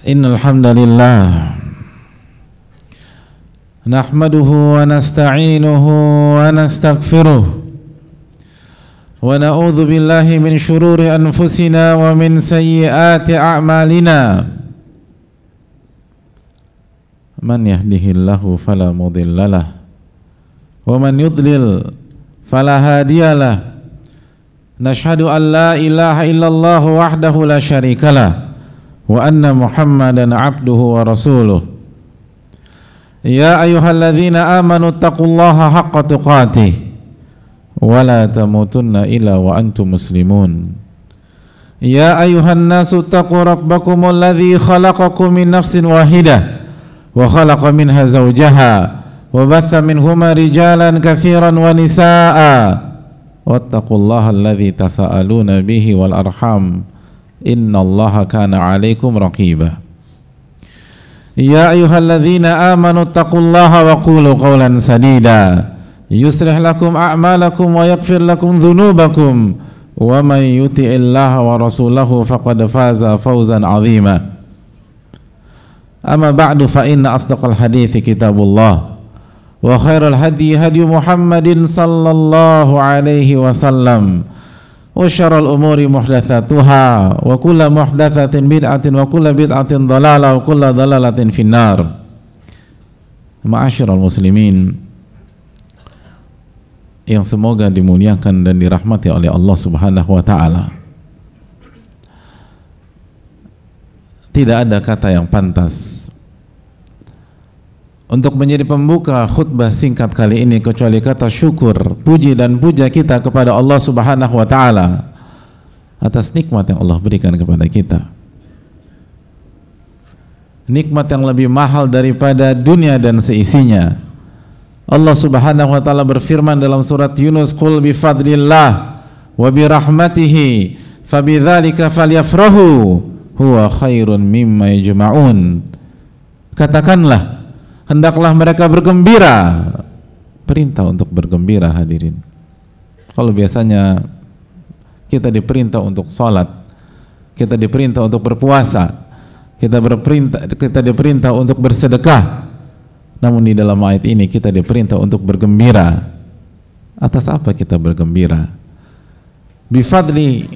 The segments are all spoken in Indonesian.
Innal hamdalillah nahmaduhu wa nasta'inuhu wa nastaghfiruh wa na'udzu billahi min shururi anfusina wa min sayyiati a'malina. Man yahdihillahu fala mudhillalah wa man yudlil fala hadiyalah. Nashhadu an la ilaha illallah wahdahu la syarikalah wa anna Muhammadan abduhu wa rasuluh. Ya ayyuhalladzina amanu taqullaha haqqa tuqatih wa la tamutunna illa wa antum muslimun. Ya ayyuhan nasu taqu rabbakumul ladzi khalaqakum min nafsin wahidah wa khalaqa minha zawjaha wa batha minhuma rijalan katsiran wa nisaa'a wattaqullaha alladzi tasaaluna bihi wal arham innallaha kana 'alaikum raqiba. Ya ayyuhalladzina amanu taqullaha wa qulu qawlan sadida yuslih lakum a'malakum wa yaghfir lakum dhunubakum wa may yuti'illaha wa rasulahu faqad faza fawzan 'azima. Amma ba'du fa inna asdaqal hadithi kitabullah wa khairal hadi hadi Muhammadin sallallahu alaihi wasallam wa syarrul umuri muhdatsatuha wa kullu muhdatsatin bid'atin wa kullu bid'atin dhalalah wa kullu dhalalatin finnar. Ma'asyiral muslimin yang semoga dimuliakan dan dirahmati oleh Allah Subhanahu wa taala. Tidak ada kata yang pantas untuk menjadi pembuka khutbah singkat kali ini kecuali kata syukur, puji dan puja kita kepada Allah Subhanahu wa taala atas nikmat yang Allah berikan kepada kita. Nikmat yang lebih mahal daripada dunia dan seisinya. Allah Subhanahu wa taala berfirman dalam surat Yunus, "Qul bi fadlillah wa bi rahmatihi fabidzalika falyafrahu huwa khairun mimma yajma'un." Katakanlah, hendaklah mereka bergembira. Perintah untuk bergembira, hadirin. Kalau biasanya kita diperintah untuk sholat, kita diperintah untuk berpuasa, kita diperintah untuk bersedekah, namun di dalam ayat ini kita diperintah untuk bergembira. Atas apa kita bergembira? Bifadli,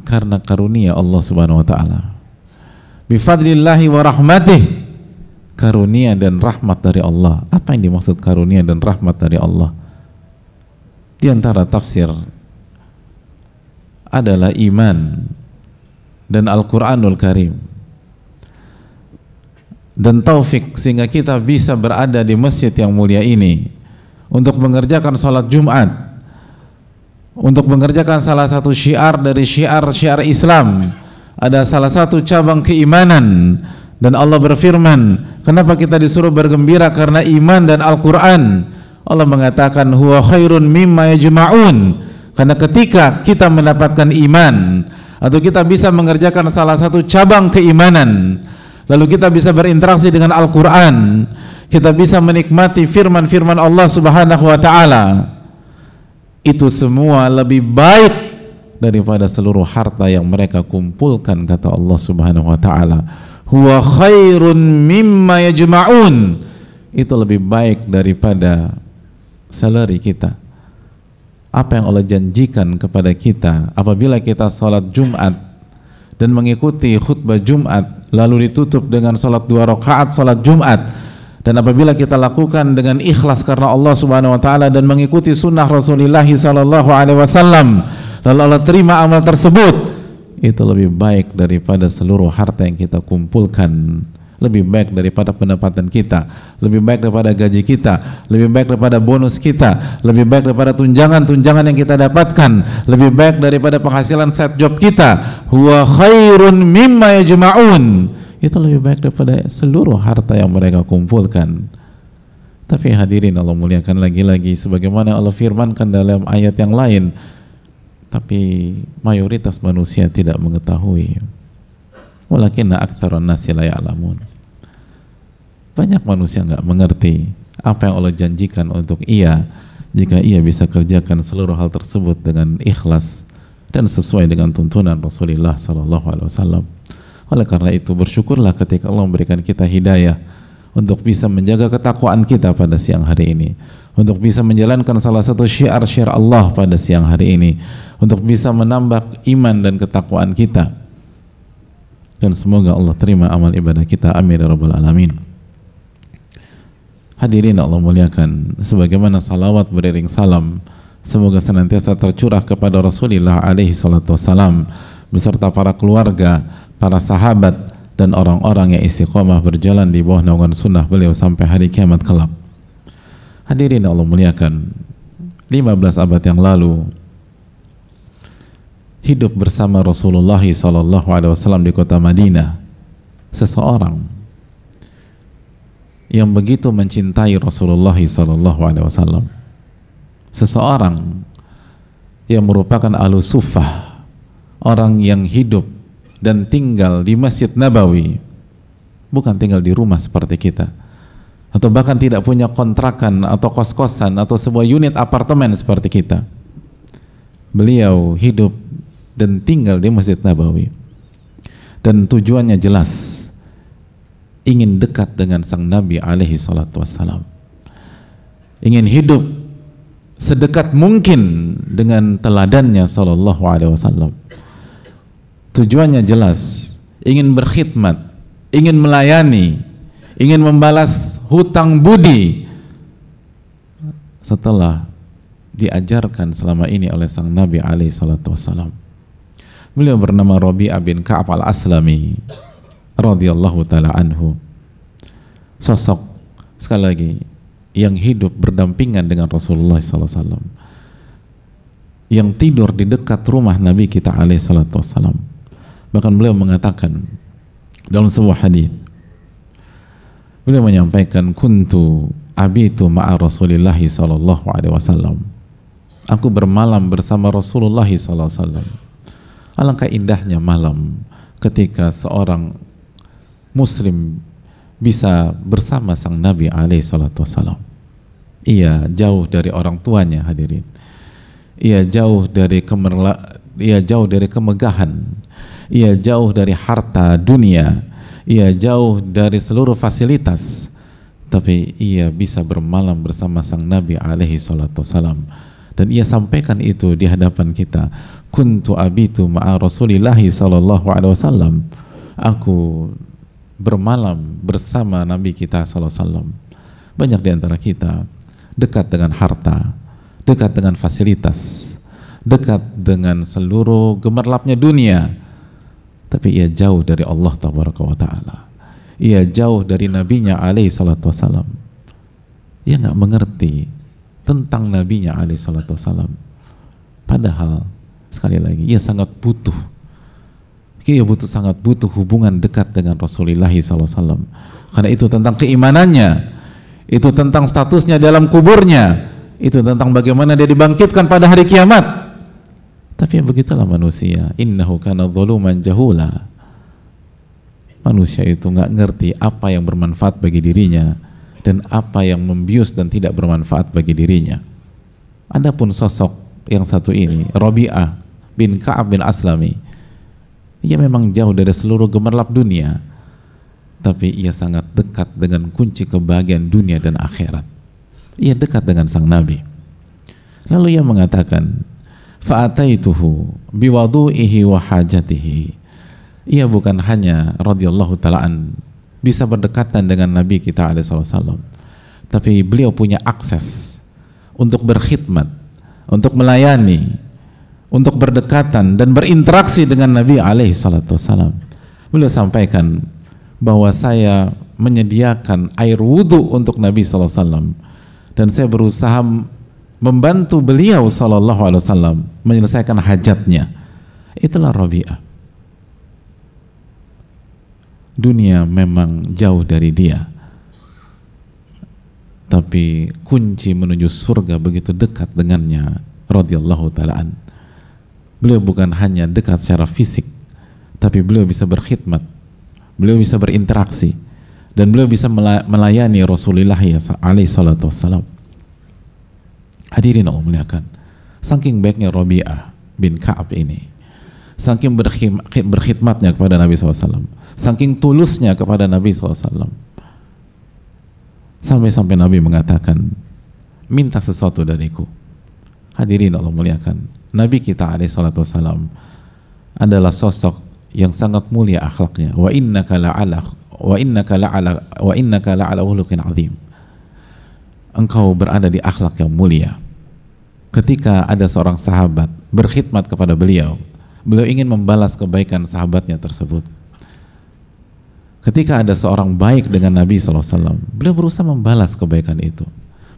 karena karunia Allah Subhanahu wa taala. Bifadlillahi wa rahmatih, karunia dan rahmat dari Allah. Apa yang dimaksud karunia dan rahmat dari Allah? Di antara tafsir adalah iman dan Al-Quranul Karim dan taufik sehingga kita bisa berada di masjid yang mulia ini untuk mengerjakan salat Jumat, untuk mengerjakan salah satu syiar dari syiar-syiar Islam. Ada salah satu cabang keimanan. Dan Allah berfirman, kenapa kita disuruh bergembira? Karena iman dan Al-Quran. Allah mengatakan huwa khairun mimma yajma'un. Karena ketika kita mendapatkan iman atau kita bisa mengerjakan salah satu cabang keimanan, lalu kita bisa berinteraksi dengan Al-Quran, kita bisa menikmati firman-firman Allah Subhanahu wa ta'ala, itu semua lebih baik daripada seluruh harta yang mereka kumpulkan, kata Allah Subhanahu wa ta'ala. Huwa khairun mimma yajma'un. Itu lebih baik daripada salary kita. Apa yang Allah janjikan kepada kita apabila kita salat Jumat dan mengikuti khutbah Jumat lalu ditutup dengan salat 2 rakaat salat Jumat, dan apabila kita lakukan dengan ikhlas karena Allah Subhanahu wa taala dan mengikuti sunnah Rasulullah sallallahu alaihi wasallam, lalu Allah terima amal tersebut, itu lebih baik daripada seluruh harta yang kita kumpulkan, lebih baik daripada pendapatan kita, lebih baik daripada gaji kita, lebih baik daripada bonus kita, lebih baik daripada tunjangan-tunjangan yang kita dapatkan, lebih baik daripada penghasilan side job kita. Huwa khairun mimma yajma'un. Itu lebih baik daripada seluruh harta yang mereka kumpulkan. Tapi hadirin Allah muliakan, lagi-lagi sebagaimana Allah firmankan dalam ayat yang lain, tapi mayoritas manusia tidak mengetahui. Walakinna aktsarun nasi la ya'lamun. Banyak manusia enggak mengerti apa yang Allah janjikan untuk ia jika ia bisa kerjakan seluruh hal tersebut dengan ikhlas dan sesuai dengan tuntunan Rasulullah sallallahu alaihi wasallam. Oleh karena itu bersyukurlah ketika Allah memberikan kita hidayah untuk bisa menjaga ketakwaan kita pada siang hari ini, untuk bisa menjalankan salah satu syiar-syiar Allah pada siang hari ini, untuk bisa menambah iman dan ketakwaan kita. Dan semoga Allah terima amal ibadah kita, amin ya rabbal alamin. Hadirin Allah muliakan, sebagaimana salawat beriring salam semoga senantiasa tercurah kepada Rasulullah alaihi salatu wassalam beserta para keluarga, para sahabat, dan orang-orang yang istiqomah berjalan di bawah naungan sunnah beliau sampai hari kiamat kelak. Hadirin Allah muliakan, 15 abad yang lalu hidup bersama Rasulullah SAW di kota Madinah seseorang yang begitu mencintai Rasulullah SAW, seseorang yang merupakan ahlu suffah, orang yang hidup dan tinggal di Masjid Nabawi, bukan tinggal di rumah seperti kita, atau bahkan tidak punya kontrakan atau kos-kosan atau sebuah unit apartemen seperti kita. Beliau hidup dan tinggal di Masjid Nabawi, dan tujuannya jelas, ingin dekat dengan sang Nabi alaihi salatu wassalam, ingin hidup sedekat mungkin dengan teladannya sallallahu alaihi wasallam. Tujuannya jelas, ingin berkhidmat, ingin melayani, ingin membalas hutang budi setelah diajarkan selama ini oleh sang Nabi alaihi salatu wassalam. Beliau bernama Rabi'ah bin Ka'ab al-Aslami radhiyallahu ta'ala anhu, sosok sekali lagi yang hidup berdampingan dengan Rasulullah SAW, yang tidur di dekat rumah Nabi kita alaihi salatu wassalam. Bahkan beliau mengatakan dalam sebuah hadis, beliau menyampaikan, kuntu abitu ma'a Rasulillah sallallahu alaihi wasallam, aku bermalam bersama Rasulullah sallallahu alaihi wasallam. Alangkah indahnya malam ketika seorang muslim bisa bersama sang Nabi alaihi salatu wasallam. Ia jauh dari orang tuanya, hadirin. Ia jauh dari kemegahan, ia jauh dari harta dunia, ia jauh dari seluruh fasilitas, tapi ia bisa bermalam bersama sang Nabi alaihi salatu wasalam. Dan ia sampaikan itu di hadapan kita, kuntu abitu ma'a Rasulillahi sallallahu alaihi wasallam, aku bermalam bersama Nabi kita sallallahu alaihi wasallam. Banyak di antara kita dekat dengan harta, dekat dengan fasilitas, dekat dengan seluruh gemerlapnya dunia, tapi ia jauh dari Allah tabaraka wa ta'ala, ia jauh dari nabinya alaihi salatu wassalam. Ia nggak mengerti tentang nabinya alaihi salatu wassalam, padahal sekali lagi ia sangat butuh, sangat butuh hubungan dekat dengan Rasulullah SAW, karena itu tentang keimanannya, itu tentang statusnya dalam kuburnya, itu tentang bagaimana dia dibangkitkan pada hari kiamat. Tapi ya begitulah manusia, innahu kana zaluman jahula. Manusia itu nggak ngerti apa yang bermanfaat bagi dirinya dan apa yang membius dan tidak bermanfaat bagi dirinya. Adapun sosok yang satu ini, Rabi'ah bin Ka'ab bin Aslami, ia memang jauh dari seluruh gemerlap dunia, tapi ia sangat dekat dengan kunci kebahagiaan dunia dan akhirat. Ia dekat dengan sang Nabi. Lalu ia mengatakan, fa'ataituhu biwadu'ihi wa hajatihi. Ia bukan hanya radhiyallahu ta'ala bisa berdekatan dengan Nabi kita alaihi wasallam, tapi beliau punya akses untuk berkhidmat, untuk melayani, untuk berdekatan dan berinteraksi dengan Nabi alaihi wasallam. Beliau sampaikan bahwa saya menyediakan air wudhu untuk Nabi sallallahu alaihi wasallam, dan saya berusaha membantu beliau sallallahu alaihi wasallam menyelesaikan hajatnya. Itulah Rabi'ah. Dunia memang jauh dari dia, tapi kunci menuju surga begitu dekat dengannya radhiyallahu ta'ala an. Beliau bukan hanya dekat secara fisik, tapi beliau bisa berkhidmat, beliau bisa berinteraksi, dan beliau bisa melayani Rasulullah alaihi salatu wassalam. Hadirin Allah muliakan, saking baiknya Rabi'ah bin Ka'ab ini, saking berkhidmatnya kepada Nabi SAW, saking tulusnya kepada Nabi SAW. Sampai-sampai Nabi mengatakan, minta sesuatu dariku. Hadirin Allah muliakan, Nabi kita alaihissalam adalah sosok yang sangat mulia akhlaknya. Wa innaka la'ala khuluqin azim. Engkau berada di akhlak yang mulia. Ketika ada seorang sahabat berkhidmat kepada beliau, beliau ingin membalas kebaikan sahabatnya tersebut. Ketika ada seorang baik dengan Nabi SAW, beliau berusaha membalas kebaikan itu.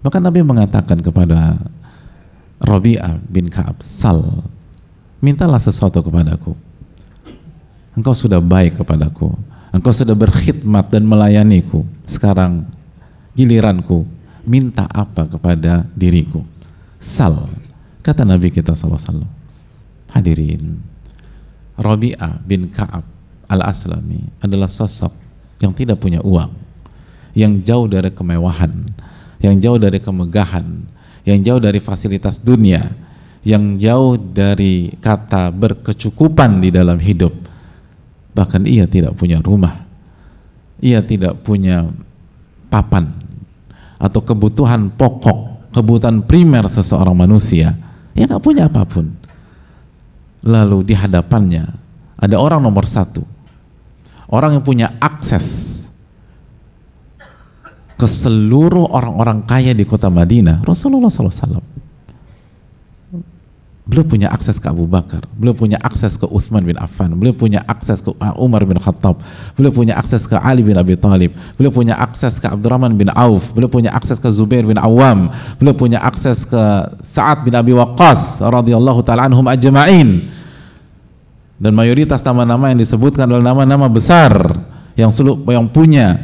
Maka Nabi mengatakan kepada Rabi'ah bin Ka'ab, sal, mintalah sesuatu kepadaku. Engkau sudah baik kepadaku, engkau sudah berkhidmat dan melayaniku. Sekarang giliranku, minta apa kepada diriku? Sal, kata Nabi kita SAW. Hadirin, Rabi'ah bin Ka'ab al-Aslami adalah sosok yang tidak punya uang, yang jauh dari kemewahan, yang jauh dari kemegahan, yang jauh dari fasilitas dunia, yang jauh dari kata berkecukupan di dalam hidup. Bahkan ia tidak punya rumah, ia tidak punya papan atau kebutuhan pokok, kebutuhan primer seseorang manusia. Ia nggak punya apapun. Lalu di hadapannya ada orang nomor satu, orang yang punya akses ke seluruh orang-orang kaya di kota Madinah, Rasulullah SAW. Beliau punya akses ke Abu Bakar, beliau punya akses ke Uthman bin Affan, beliau punya akses ke Umar bin Khattab, beliau punya akses ke Ali bin Abi Thalib, beliau punya akses ke Abdurrahman bin Auf, beliau punya akses ke Zubair bin Awam, beliau punya akses ke Sa'ad bin Abi Waqqas radhiyallahu ta'ala anhum ajma'in. Dan mayoritas nama-nama yang disebutkan adalah nama-nama besar yang punya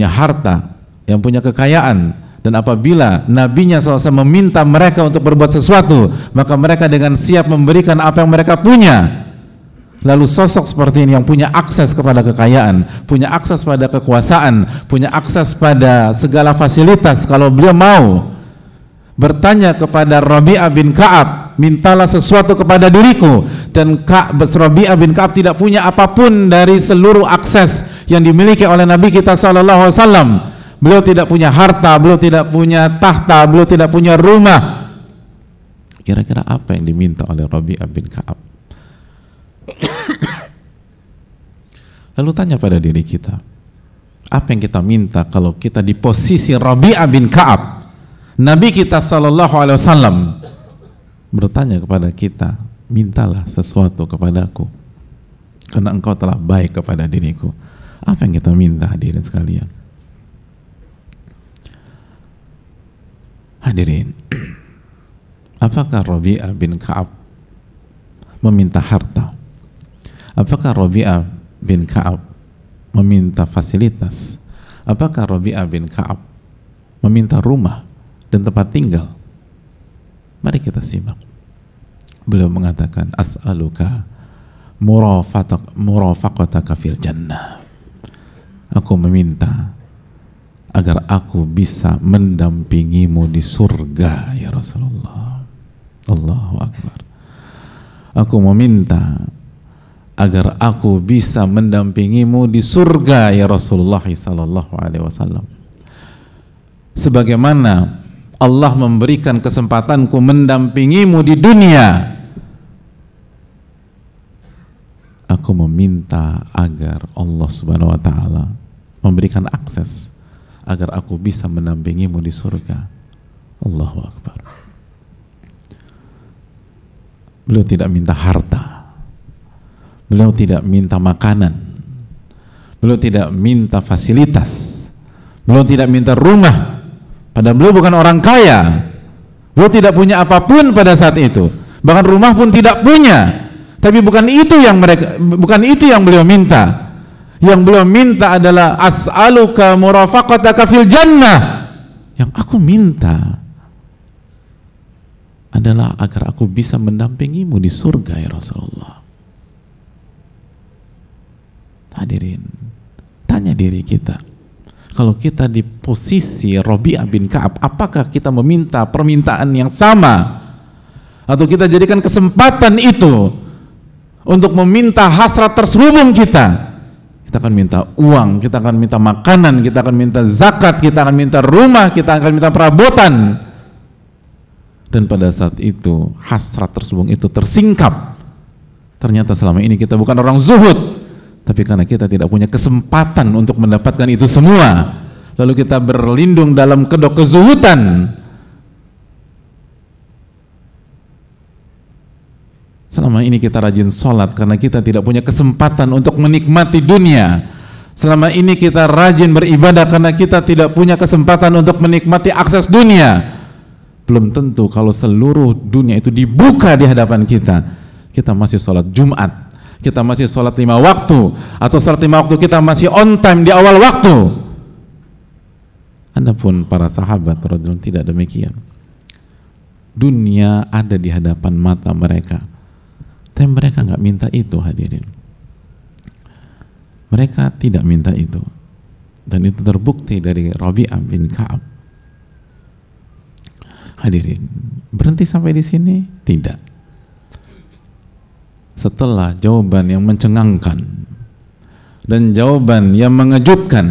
harta, yang punya kekayaan. Dan apabila Nabinya SAW meminta mereka untuk berbuat sesuatu, maka mereka dengan siap memberikan apa yang mereka punya. Lalu sosok seperti ini yang punya akses kepada kekayaan, punya akses pada kekuasaan, punya akses pada segala fasilitas, kalau beliau mau bertanya kepada Rabi'ah bin Ka'ab, mintalah sesuatu kepada diriku, dan Rabi'ah bin Ka'ab tidak punya apapun dari seluruh akses yang dimiliki oleh Nabi kita SAW. Beliau tidak punya harta, beliau tidak punya tahta, beliau tidak punya rumah. Kira-kira apa yang diminta oleh Rabi'ah bin Ka'ab? Lalu tanya pada diri kita, apa yang kita minta kalau kita di posisi Rabi'ah bin Ka'ab? Nabi kita SAW bertanya kepada kita, mintalah sesuatu kepadaku karena engkau telah baik kepada diriku. Apa yang kita minta, hadirin sekalian? Hadirin, apakah Rabi'ah bin Ka'ab meminta harta? Apakah Rabi'ah bin Ka'ab meminta fasilitas? Apakah Rabi'ah bin Ka'ab meminta rumah dan tempat tinggal? Mari kita simak. Beliau mengatakan, as'aluka murafaqataka fil jannah. Aku meminta agar aku bisa mendampingimu di surga ya Rasulullah. Allahu Akbar. Aku meminta agar aku bisa mendampingimu di surga ya Rasulullah sallallahu alaihi wasallam. Sebagaimana Allah memberikan kesempatanku mendampingimu di dunia, aku meminta agar Allah Subhanahu wa taala memberikan akses agar aku bisa mendampingimu di surga. Allahu Akbar. Beliau tidak minta harta, beliau tidak minta makanan, beliau tidak minta fasilitas, beliau tidak minta rumah. Padahal beliau bukan orang kaya, beliau tidak punya apapun pada saat itu, bahkan rumah pun tidak punya. Tapi bukan itu yang beliau minta. Yang beliau minta adalah as'aluka murafaqataka fil jannah. Yang aku minta adalah agar aku bisa mendampingimu di surga ya Rasulullah. Hadirin, tanya diri kita, kalau kita di posisi Rabi'ah bin Ka'ab, apakah kita meminta permintaan yang sama? Atau kita jadikan kesempatan itu untuk meminta hasrat terselubung kita. Kita akan minta uang, kita akan minta makanan, kita akan minta zakat, kita akan minta rumah, kita akan minta perabotan. Dan pada saat itu hasrat terselubung itu tersingkap. Ternyata selama ini kita bukan orang zuhud, tapi karena kita tidak punya kesempatan untuk mendapatkan itu semua, lalu kita berlindung dalam kedok kezuhudan. Selama ini kita rajin sholat karena kita tidak punya kesempatan untuk menikmati dunia. Selama ini kita rajin beribadah karena kita tidak punya kesempatan untuk menikmati akses dunia. Belum tentu kalau seluruh dunia itu dibuka di hadapan kita, kita masih sholat Jumat, kita masih sholat 5 waktu, atau sholat 5 waktu kita masih on time di awal waktu. Adapun para sahabat radhiyallahu anhum tidak demikian. Dunia ada di hadapan mata mereka, tapi mereka nggak minta itu, hadirin. Mereka tidak minta itu, dan itu terbukti dari Rabi'ah bin Ka'ab. Hadirin, berhenti sampai di sini? Tidak. Setelah jawaban yang mencengangkan dan jawaban yang mengejutkan,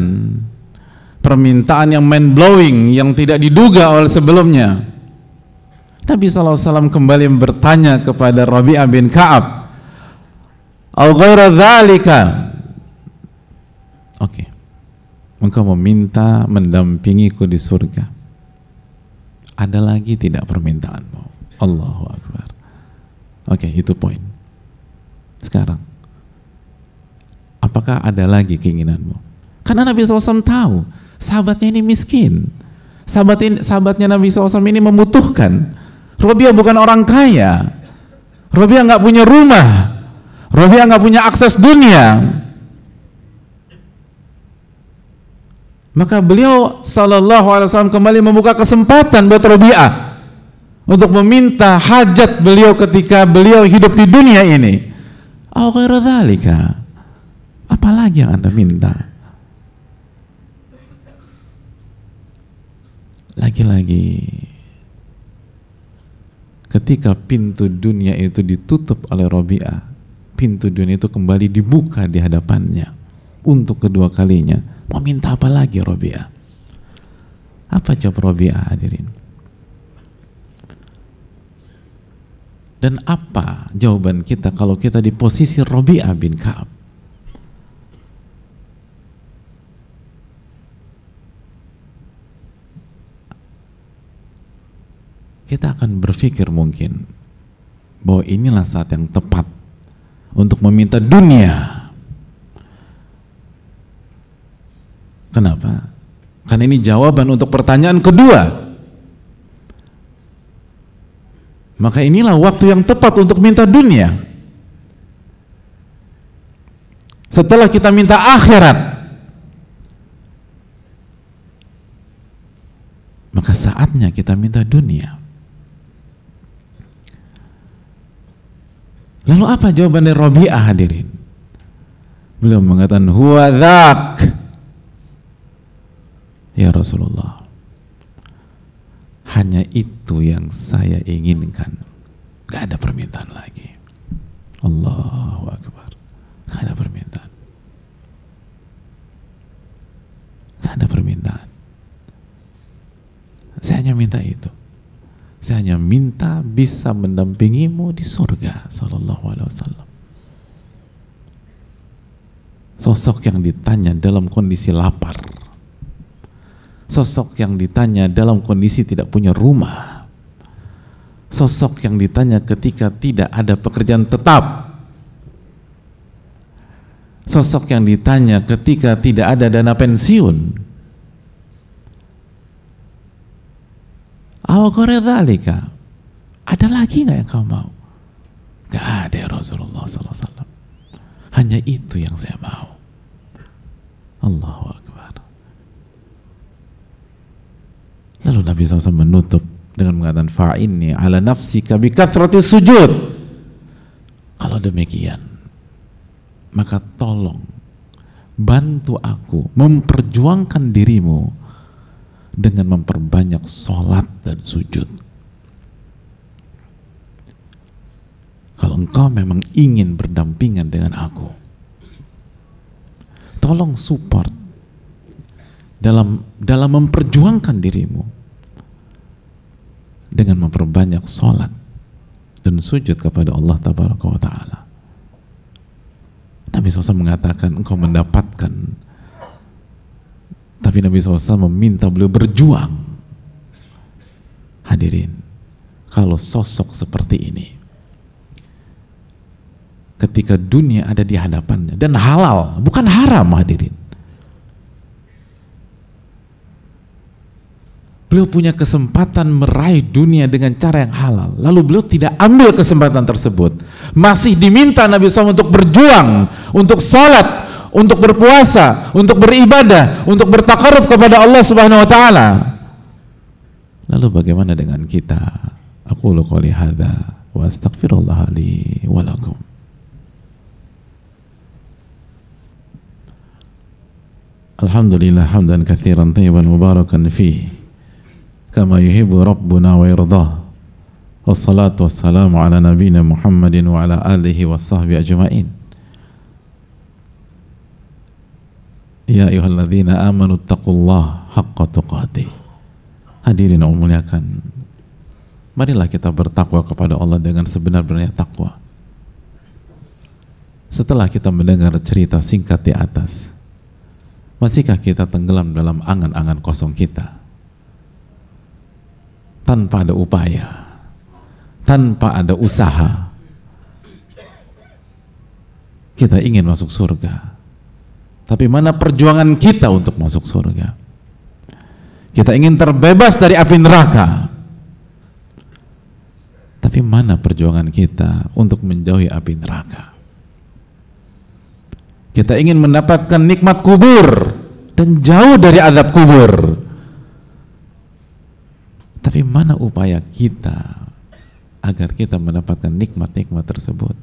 permintaan yang mind blowing yang tidak diduga oleh sebelumnya, Nabi SAW kembali bertanya kepada Rabi'ah bin Ka'ab, "Au ghaira dzalika?" Oke. Engkau meminta mendampingiku di surga. Ada lagi tidak permintaanmu? Allahu Akbar. Oke, itu poin. Sekarang, apakah ada lagi keinginanmu? Karena Nabi SAW tahu sahabatnya ini miskin. Sahabatnya Nabi SAW ini membutuhkan. Rabi'ah bukan orang kaya. Rabi'ah nggak punya rumah. Rabi'ah nggak punya akses dunia. Maka beliau sallallahu alaihi wasallam kembali membuka kesempatan buat Rabi'ah untuk meminta hajat beliau ketika beliau hidup di dunia ini. Au ghairu dzalika? Apalagi yang Anda minta? Lagi-lagi ketika pintu dunia itu ditutup oleh Rabi'ah, pintu dunia itu kembali dibuka di hadapannya untuk kedua kalinya. Mau minta apa lagi Rabi'ah? Apa jawab Rabi'ah, hadirin? Dan apa jawaban kita kalau kita di posisi Rabi'ah bin Ka'ab? Kita akan berpikir mungkin bahwa inilah saat yang tepat untuk meminta dunia. Kenapa? Karena ini jawaban untuk pertanyaan kedua. Maka inilah waktu yang tepat untuk minta dunia. Setelah kita minta akhirat, maka saatnya kita minta dunia. Lalu apa jawaban dari Rabi'ah, hadirin? Beliau mengatakan, huwa dzak, ya Rasulullah, hanya itu yang saya inginkan, gak ada permintaan lagi. Allahu Akbar. Gak ada permintaan, gak ada permintaan. Saya hanya minta itu. Saya hanya minta bisa mendampingimu di surga. Sallallahu alaihi wasallam. Sosok yang ditanya dalam kondisi lapar, sosok yang ditanya dalam kondisi tidak punya rumah, sosok yang ditanya ketika tidak ada pekerjaan tetap, sosok yang ditanya ketika tidak ada dana pensiun. Awaqaridhalika, ada lagi nggak yang kau mau? Gak ada ya Rasulullah SAW. Hanya itu yang saya mau. Allahu Akbar. Lalu Nabi SAW menutup dengan mengatakan, fa'inni ala nafsika bi kathrati sujud. Kalau demikian, maka tolong bantu aku memperjuangkan dirimu dengan memperbanyak sholat dan sujud. Kalau kalau engkau memang ingin berdampingan dengan aku, tolong support dalam memperjuangkan dirimu dengan memperbanyak sholat dan sujud kepada Allah Tabaraka wa Ta'ala. Nabi SAW mengatakan engkau mendapatkan, tapi Nabi SAW meminta beliau berjuang. Hadirin, kalau sosok seperti ini ketika dunia ada di hadapannya dan halal, bukan haram, hadirin, beliau punya kesempatan meraih dunia dengan cara yang halal, lalu beliau tidak ambil kesempatan tersebut, masih diminta Nabi SAW untuk berjuang, untuk sholat, untuk berpuasa, untuk beribadah, untuk bertakarub kepada Allah Subhanahu wa Ta'ala. Lalu bagaimana dengan kita? Aqulu qouli hadza wa astaghfirullah li wa lakum. Alhamdulillah hamdan katsiran thayyiban mubarakan fihi kama yuhibbu rabbuna wa yardah. Wassalatu wassalamu ala nabiyyina Muhammadin wa ala alihi wa sahbihi ajma'in. Ya ayyuhalladzina amanu taqullaha haqqa tuqatih. Hadirin yang muliakan, marilah kita bertakwa kepada Allah dengan sebenar-benarnya takwa. Setelah kita mendengar cerita singkat di atas, masihkah kita tenggelam dalam angan-angan kosong kita? Tanpa ada upaya, tanpa ada usaha, kita ingin masuk surga. Tapi mana perjuangan kita untuk masuk surga? Kita ingin terbebas dari api neraka. Tapi mana perjuangan kita untuk menjauhi api neraka? Kita ingin mendapatkan nikmat kubur dan jauh dari azab kubur. Tapi mana upaya kita agar kita mendapatkan nikmat-nikmat tersebut?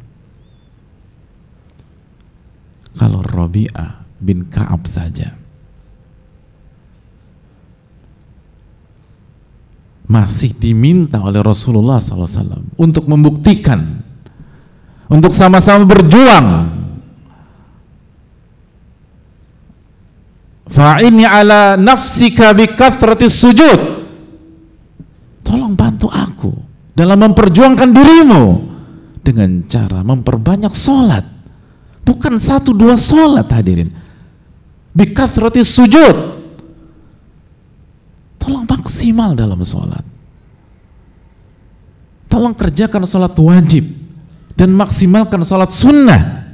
Kalau Rabi'ah bin Ka'ab saja masih diminta oleh Rasulullah SAW untuk membuktikan, untuk sama-sama berjuang. Fa'inni ala nafsika bi kathratis sujud. Tolong bantu aku dalam memperjuangkan dirimu dengan cara memperbanyak sholat. Bukan 1-2 sholat, hadirin. Bi kathratis sujud. Tolong maksimal dalam sholat. Tolong kerjakan sholat wajib dan maksimalkan sholat sunnah.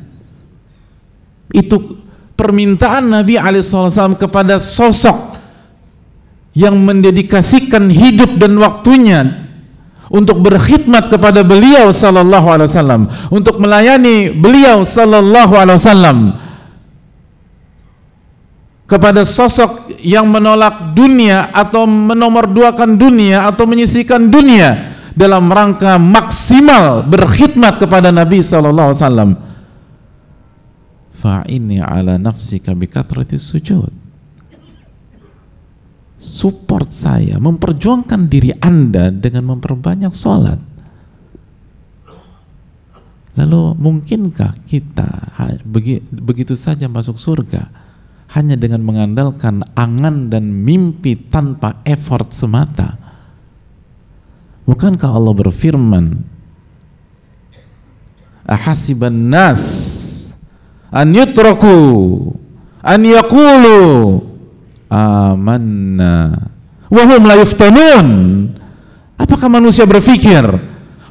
Itu permintaan Nabi SAW kepada sosok yang mendedikasikan hidup dan waktunya untuk berkhidmat kepada beliau sallallahu alaihi wasallam, untuk melayani beliau sallallahu alaihi wasallam, kepada sosok yang menolak dunia atau menomorduakan dunia atau menyisihkan dunia dalam rangka maksimal berkhidmat kepada Nabi sallallahu alaihi wasallam. Fa'inni ala nafsika bi kathratis sujud. Support saya, memperjuangkan diri Anda dengan memperbanyak sholat. Lalu mungkinkah kita begitu saja masuk surga hanya dengan mengandalkan angan dan mimpi tanpa effort semata? Bukankah Allah berfirman, ahasiban nas an yutraku an yaqulu amanna wa hum la yuftanun. Apakah manusia berpikir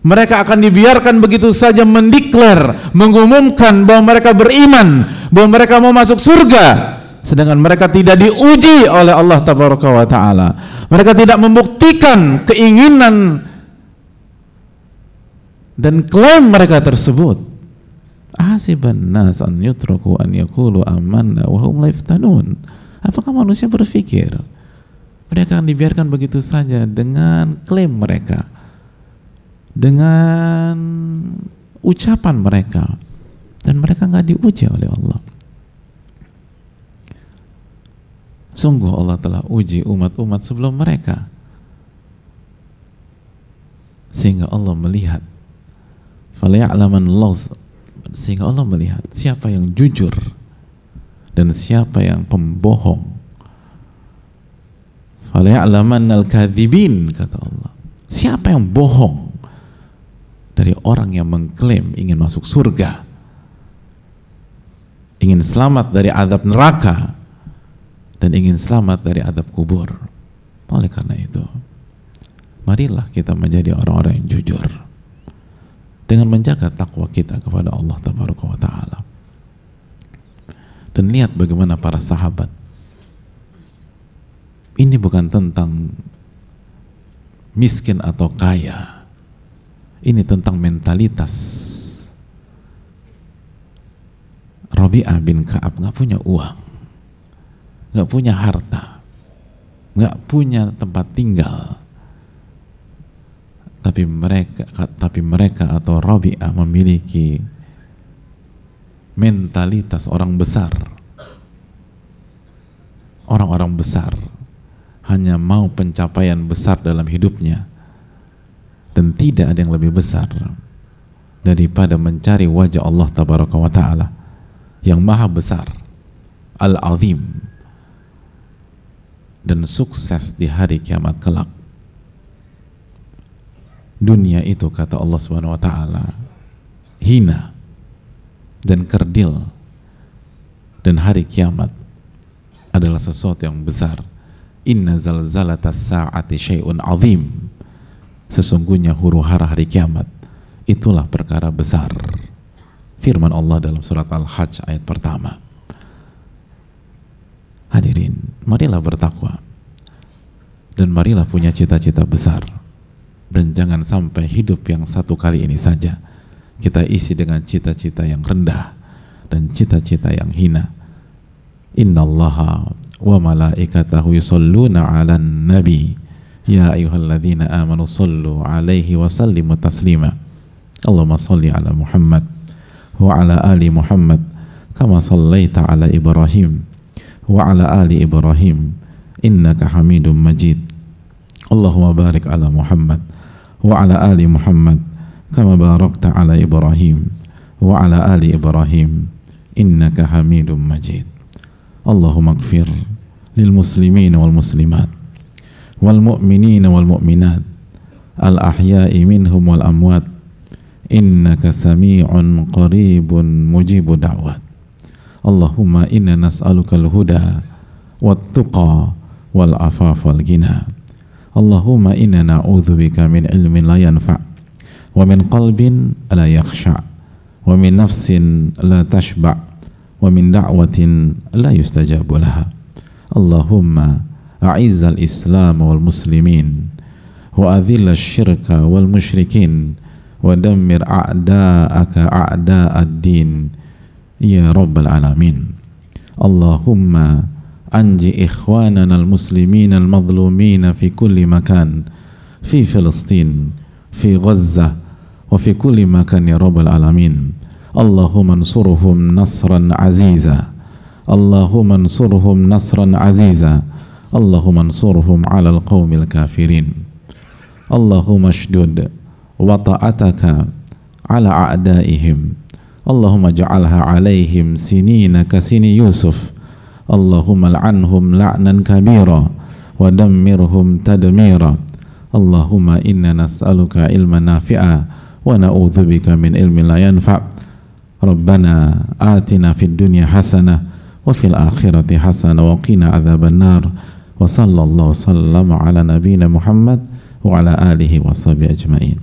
mereka akan dibiarkan begitu saja mendeklar, mengumumkan bahwa mereka beriman, bahwa mereka mau masuk surga, sedangkan mereka tidak diuji oleh Allah Tabaraka wa Ta'ala? Mereka tidak membuktikan keinginan dan klaim mereka tersebut. Ahasiban nas an yutraku an yaqulu amanna wa hum la yuftanun. Apakah manusia berpikir mereka akan dibiarkan begitu saja dengan klaim mereka, dengan ucapan mereka, dan mereka nggak diuji oleh Allah? Sungguh Allah telah uji umat-umat sebelum mereka, sehingga Allah melihat falya'lamanallahu, sehingga Allah melihat siapa yang jujur dan siapa yang pembohong. Falya'lamannal kadzibin, kata Allah. Siapa yang bohong dari orang yang mengklaim ingin masuk surga, ingin selamat dari azab neraka, dan ingin selamat dari azab kubur. Oleh karena itu, marilah kita menjadi orang-orang yang jujur dengan menjaga takwa kita kepada Allah Tabaraka wa Ta'ala. Dan lihat bagaimana para sahabat. Ini bukan tentang miskin atau kaya, ini tentang mentalitas. Rabi'ah bin Ka'ab nggak punya uang, nggak punya harta, nggak punya tempat tinggal, tapi mereka atau Rabi'ah memiliki mentalitas orang besar. Orang-orang besar hanya mau pencapaian besar dalam hidupnya, dan tidak ada yang lebih besar daripada mencari wajah Allah Tabaraka wa Ta'ala yang maha besar, Al-Azim, dan sukses di hari kiamat kelak. Dunia itu, kata Allah Subhanahu wa Ta'ala, hina dan kerdil, dan hari kiamat adalah sesuatu yang besar. Inna zalzalatas sa'ati syai'un azim. Sesungguhnya huru-hara hari kiamat itulah perkara besar. Firman Allah dalam surat Al-Hajj ayat pertama. Hadirin, marilah bertakwa dan marilah punya cita-cita besar, dan jangan sampai hidup yang satu kali ini saja kita isi dengan cita-cita yang rendah dan cita-cita yang hina. Innallaha wa malaikatahu yusalluna 'alan nabi ya ayyuhalladzina amanu sallu 'alaihi wa sallimu taslima. Allahumma salli 'ala Muhammad wa 'ala ali Muhammad kama sallaita 'ala Ibrahim wa 'ala ali Ibrahim innaka Hamidum Majid. Allahumma barik 'ala Muhammad wa 'ala ali Muhammad kama barakta 'ala Ibrahim wa 'ala ali Ibrahim innaka Hamidum Majid. Allahumma ighfir lil muslimin wal muslimat wal mu'minin wal mu'minat al ahya'i minhum wal amwat innaka sami'un qaribun mujibu da'wat. Allahumma inna nas'aluka al-huda wat tuqa wal afaf wal ghina. Allahumma inna na'udzubika min ilmin la yanfa' wa min qalbin la yakhsha' wa min nafsin la tashba' wa min da'watin la yustajabu laha. Allahumma a'izzal islam wal muslimin wa adhillal syirka wal musyrikin wa dammir a'da'aka a'da'ad din ya rabbal alamin. Allahumma anji ikhwanana al muslimin al madhlumina fi kulli makan, fi Filistin, fi Gaza wa fi kulli makan ya rabbal alamin. Allahumma ansurhum nasran aziza, Allahumma ansurhum nasran aziza, Allahumma ansurhum ala al-qawmil kafirin. Allahumma ashdud wata'ataka ala a'daihim, Allahumma ja'alha alaihim sinina kasini Yusuf, Allahumma al'anhum la'nan kabira wa dammirhum tadmira. Allahumma inna nas'aluka ilman nafi'a wa na'udzubika min ilmin la yanfa'. Rabbana atina fid dunya hasanah wa fil akhirati hasanah wa qina adzaban nar. Wa sallallahu sallama ala nabiyyina Muhammad wa ala alihi wa sahbihi ajmain.